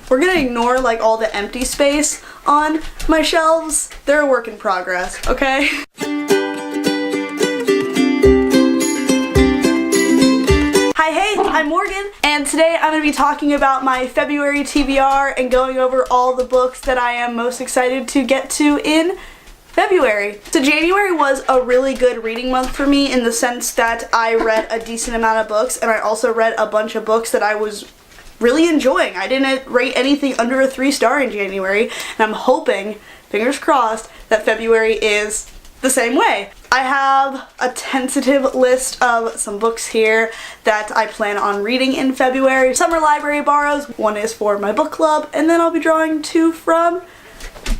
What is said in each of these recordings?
We're gonna ignore like all the empty space on my shelves. They're a work in progress, okay? Hi, hey, I'm Morgan, and today I'm going to be talking about my February TBR and going over all the books that I am most excited to get to in February. So January was a really good reading month for me in the sense that I read a decent amount of books, and I also read a bunch of books that I was really enjoying. I didn't rate anything under a 3-star in January, and I'm hoping, fingers crossed, that February is the same way. I have a tentative list of some books here that I plan on reading in February. Some are library borrows, one is for my book club, and then I'll be drawing 2 from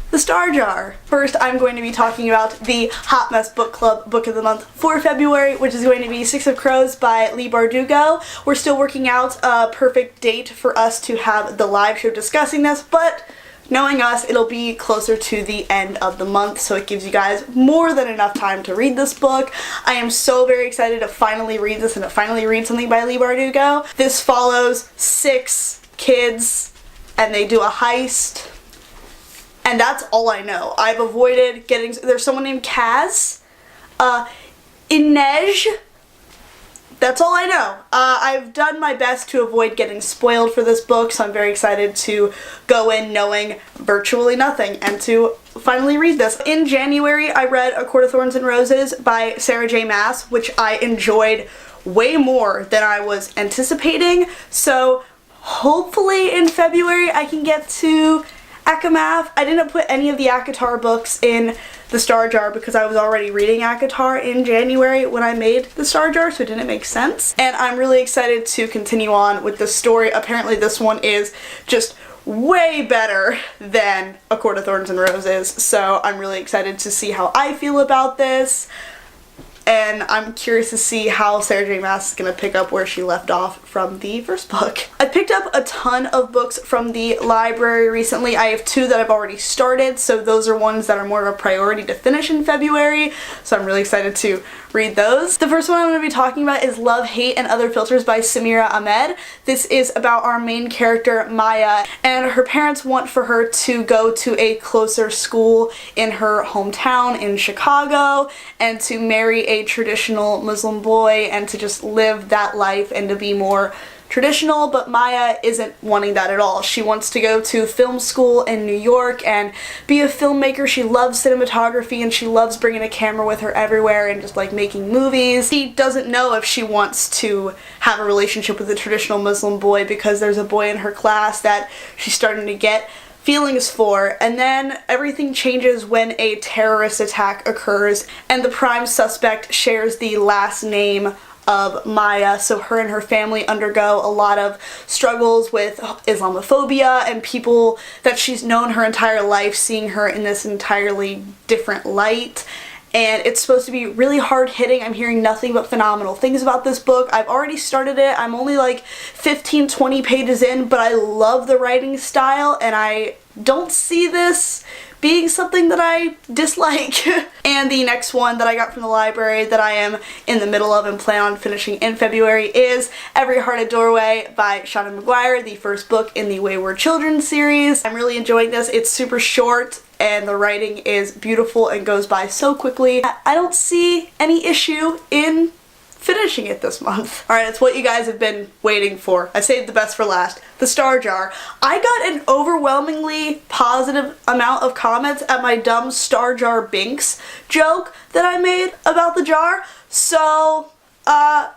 the Star Jar. First, I'm going to be talking about the Hot Mess Book Club Book of the Month for February, which is going to be 6 of Crows by Leigh Bardugo. We're still working out a perfect date for us to have the live show discussing this, but knowing us, it'll be closer to the end of the month, so it gives you guys more than enough time to read this book. I am so very excited to finally read this and to finally read something by Leigh Bardugo. This follows 6 kids, and they do a heist. And that's all I know. I've avoided getting, there's someone named Kaz, Inej, that's all I know. I've done my best to avoid getting spoiled for this book, so I'm very excited to go in knowing virtually nothing and to finally read this. In January, I read A Court of Thorns and Roses by Sarah J. Maas, which I enjoyed way more than I was anticipating, so hopefully in February I can get to ACOMAF. I didn't put any of the ACOTAR books in the Star Jar because I was already reading ACOTAR in January when I made the Star Jar, so it didn't make sense. And I'm really excited to continue on with this story. Apparently this one is just way better than A Court of Thorns and Roses, so I'm really excited to see how I feel about this. And I'm curious to see how Sarah J. Maas is going to pick up where she left off from the first book. I picked up a ton of books from the library recently. I have 2 that I've already started, so those are ones that are more of a priority to finish in February, so I'm really excited to read those. The first one I'm going to be talking about is Love, Hate, and Other Filters by Samira Ahmed. This is about our main character, Maya, and her parents want for her to go to a closer school in her hometown in Chicago and to marry a traditional Muslim boy and to just live that life and to be more traditional, but Maya isn't wanting that at all. She wants to go to film school in New York and be a filmmaker. She loves cinematography and she loves bringing a camera with her everywhere and just like making movies. She doesn't know if she wants to have a relationship with a traditional Muslim boy because there's a boy in her class that she's starting to get feelings for, and then everything changes when a terrorist attack occurs and the prime suspect shares the last name of Maya, so her and her family undergo a lot of struggles with Islamophobia and people that she's known her entire life seeing her in this entirely different light. And it's supposed to be really hard-hitting. I'm hearing nothing but phenomenal things about this book. I've already started it. I'm only like 15-20 pages in, but I love the writing style and I don't see this being something that I dislike. And the next one that I got from the library that I am in the middle of and plan on finishing in February is Every Heart a Doorway by Seanan McGuire, the first book in the Wayward Children series. I'm really enjoying this. It's super short and the writing is beautiful and goes by so quickly. I don't see any issue in finishing it this month. Alright, it's what you guys have been waiting for. I saved the best for last. The Star Jar. I got an overwhelmingly positive amount of comments at my dumb Star Jar Binks joke that I made about the jar, so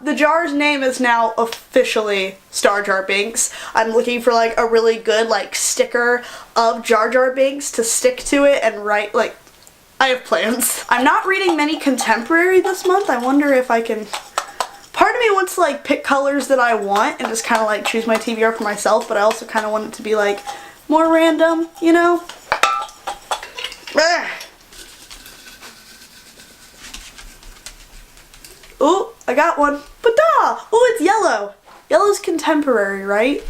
the jar's name is now officially Star Jar Binks. I'm looking for like a really good like sticker of Jar Jar Binks to stick to it and write like, I have plans. I'm not reading many contemporary this month. I wonder if I can, part of me wants to like pick colors that I want and just kind of like choose my TBR for myself, but I also kind of want it to be like more random, you know? Ooh, I got one. Ba-da! Ooh, it's yellow. Yellow's contemporary, right?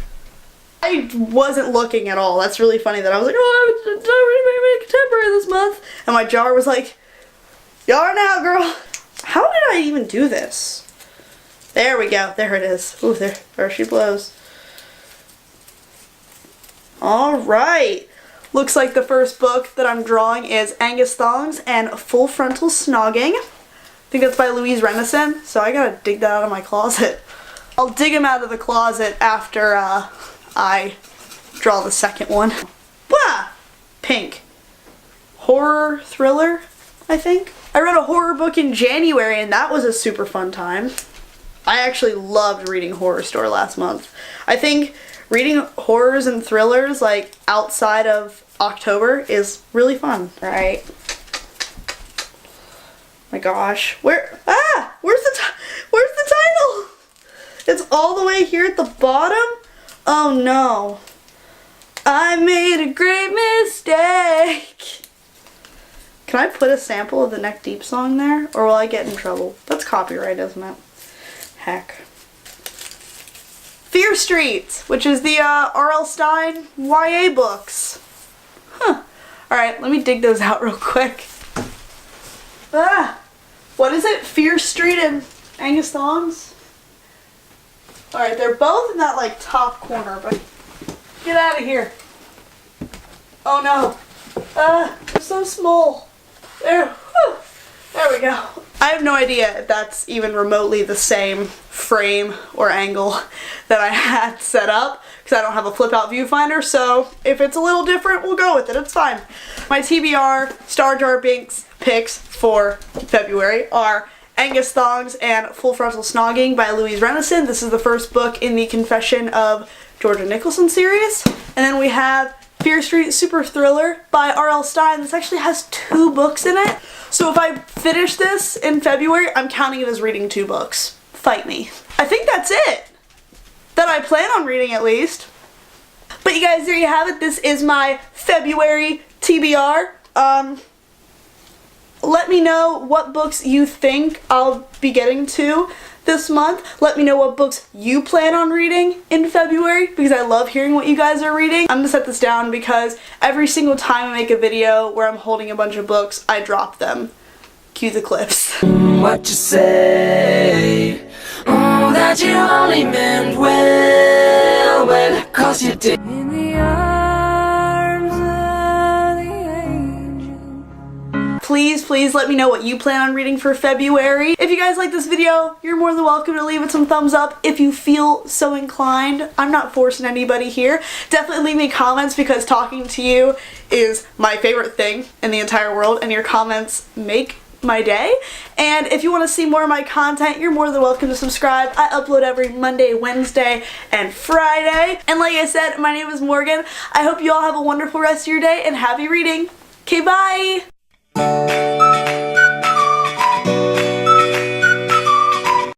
I wasn't looking at all. That's really funny that I was like, oh, I'm reading contemporary this month. And my jar was like, you are now, girl. How did I even do this? There we go. There it is. Ooh, there she blows. Alright. Looks like the first book that I'm drawing is Angus Thongs and Full Frontal Snogging. I think that's by Louise Rennison, so I gotta dig that out of my closet. I'll dig him out of the closet after I draw the second one. Wah! Pink. Horror thriller, I think. I read a horror book in January and that was a super fun time. I actually loved reading Horrorstor last month. I think reading horrors and thrillers like outside of October is really fun. Alright. My gosh. Where's the title? It's all the way here at the bottom? Oh no. I made a great mistake. Can I put a sample of the Neck Deep song there? Or will I get in trouble? That's copyright, isn't it? Heck. Fear Street, which is the R.L. Stine YA books. Huh. Alright, let me dig those out real quick. What is it? Fear Street and Angus Thongs? Alright, they're both in that like top corner, but get out of here. Oh no. They're so small. There. Whew. There we go. I have no idea if that's even remotely the same frame or angle that I had set up because I don't have a flip out viewfinder, so if it's a little different, we'll go with it. It's fine. My TBR Star Jar Binks picks for February are Angus Thongs and Full Frontal Snogging by Louise Rennison. This is the first book in the Confession of Georgia Nicholson series. And then we have Fear Street Super Thriller by R.L. Stine. This actually has 2 books in it. So if I finish this in February, I'm counting it as reading 2 books. Fight me. I think that's it. That I plan on reading at least. But you guys, there you have it. This is my February TBR. Let me know what books you think I'll be getting to this month. Let me know what books you plan on reading in February because I love hearing what you guys are reading. I'm gonna set this down because every single time I make a video where I'm holding a bunch of books, I drop them. Cue the clips. What you say? Oh, that you only meant well, 'cause you did. In the arms of the angel. Please let me know what you plan on reading for February. If you guys like this video, you're more than welcome to leave it some thumbs up if you feel so inclined. I'm not forcing anybody here. Definitely leave me comments because talking to you is my favorite thing in the entire world and your comments make my day. And if you want to see more of my content, you're more than welcome to subscribe. I upload every Monday, Wednesday, and Friday. And like I said, my name is Morgan. I hope you all have a wonderful rest of your day and happy reading. Okay, bye!